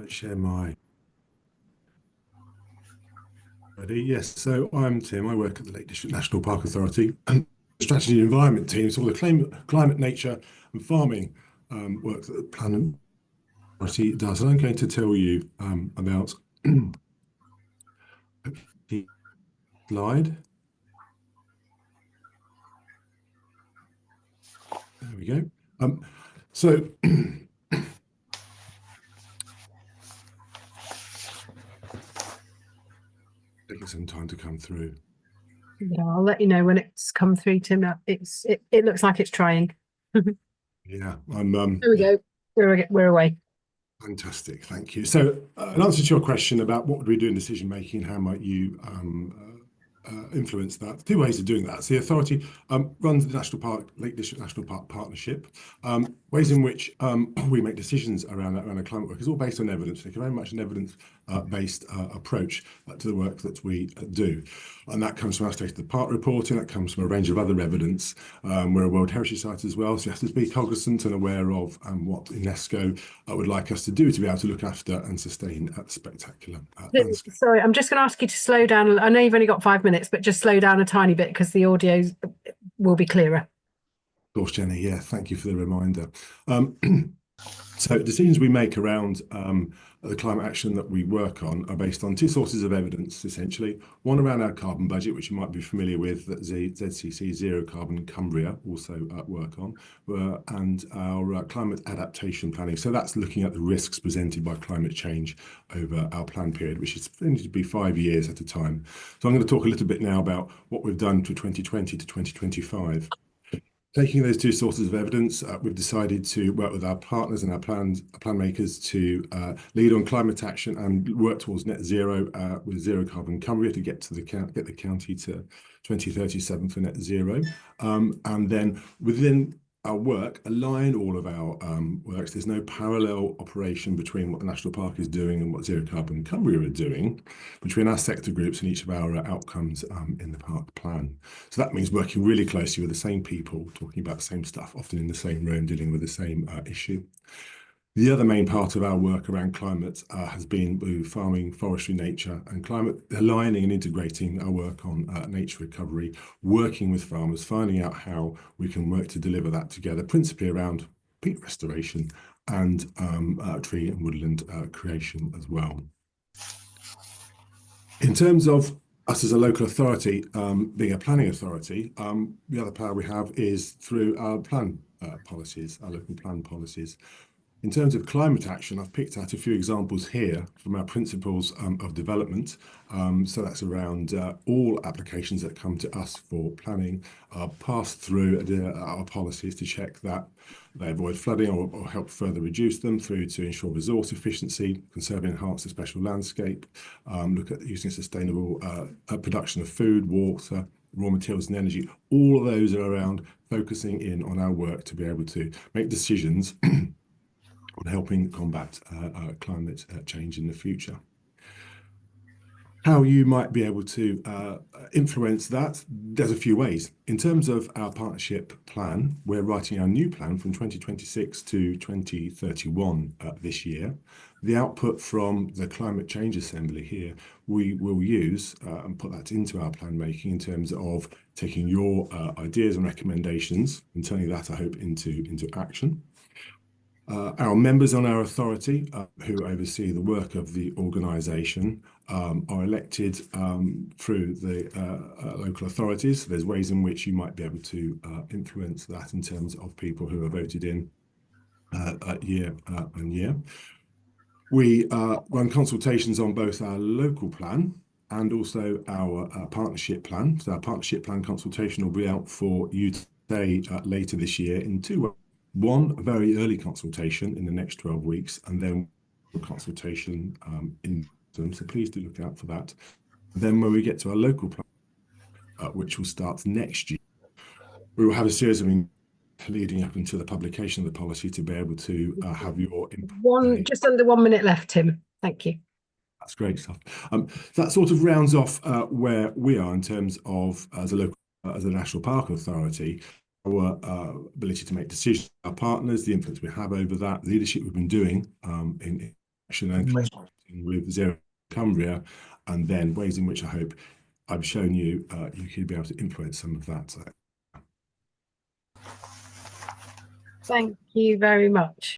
Share my ready. Yes, so I'm Tim. I work at the Lake District National Park Authority and Strategy and Environment team. So all the climate, nature, and farming work that the Planet Authority does. And I'm going to tell you about the slide. There we go. So taking some time to come through. Yeah, I'll let you know when it's come through, Tim. It looks like it's trying. Yeah, There we go. We're away. Fantastic, thank you. So, in answer to your question about what would we do in decision making, how might you influence that? Two ways of doing that. So the authority runs the Lake District National Park Partnership. Ways in which we make decisions around our climate work is all based on evidence. It's very much an evidence-based approach to the work that we do. And that comes from our State of the Park reporting, that comes from a range of other evidence. We're a World Heritage Site as well, so you have to be cognizant and aware of what UNESCO would like us to do to be able to look after and sustain spectacular landscape. Sorry, I'm just going to ask you to slow down. I know you've only got 5 minutes, but just slow down a tiny bit because the audio will be clearer. Of course, Jenny. Yeah, thank you for the reminder. So decisions we make around the climate action that we work on are based on two sources of evidence, essentially. One around our carbon budget, which you might be familiar with, that ZCC Zero Carbon Cumbria also work on, and our climate adaptation planning. So that's looking at the risks presented by climate change over our plan period, which is going to be 5 years at a time. So I'm going to talk a little bit now about what we've done to 2020 to 2025. Taking those two sources of evidence, we've decided to work with our partners and our plan makers to lead on climate action and work towards net zero with Zero Carbon Cumbria to get the county to 2037 for net zero. And then within our work, align all of our works. There's no parallel operation between what the National Park is doing and what Zero Carbon Cumbria are doing, between our sector groups and each of our outcomes in the park plan. So that means working really closely with the same people, talking about the same stuff, often in the same room, dealing with the same issue. The other main part of our work around climate has been with farming, forestry, nature and climate, aligning and integrating our work on nature recovery, working with farmers, finding out how we can work to deliver that together, principally around peat restoration and tree and woodland creation as well. In terms of us as a local authority, being a planning authority, the other power we have is through our plan policies, our local plan policies. In terms of climate action, I've picked out a few examples here from our principles of development. So that's around all applications that come to us for planning are passed through our policies to check that they avoid flooding or help further reduce them, through to ensure resource efficiency, conserve and enhance the special landscape, look at using sustainable production of food, water, raw materials and energy. All of those are around focusing in on our work to be able to make decisions on helping combat climate change in the future. How you might be able to influence that, there's a few ways. In terms of our partnership plan, we're writing our new plan from 2026 to 2031 this year. The output from the Climate Change Assembly here, we will use and put that into our plan making in terms of taking your ideas and recommendations and turning that, I hope, into action. Our members on our authority, who oversee the work of the organisation, are elected through the local authorities. There's ways in which you might be able to influence that in terms of people who are voted in year on year. We run consultations on both our local plan and also our partnership plan. So our partnership plan consultation will be out for you today later this year in two ways. One, a very early consultation in the next 12 weeks, and then a consultation in them. So please do look out for that. Then when we get to our local plan, which will start next year, we will have a series of leading up until the publication of the policy to be able to have your input. Just under 1 minute left, Tim. Thank you. That's great stuff. That sort of rounds off where we are in terms of as a National Park Authority. Our ability to make decisions, our partners, the influence we have over that, the leadership we've been doing in action and with Zero Cumbria, and then ways in which I hope I've shown you you could be able to influence some of that. Thank you very much.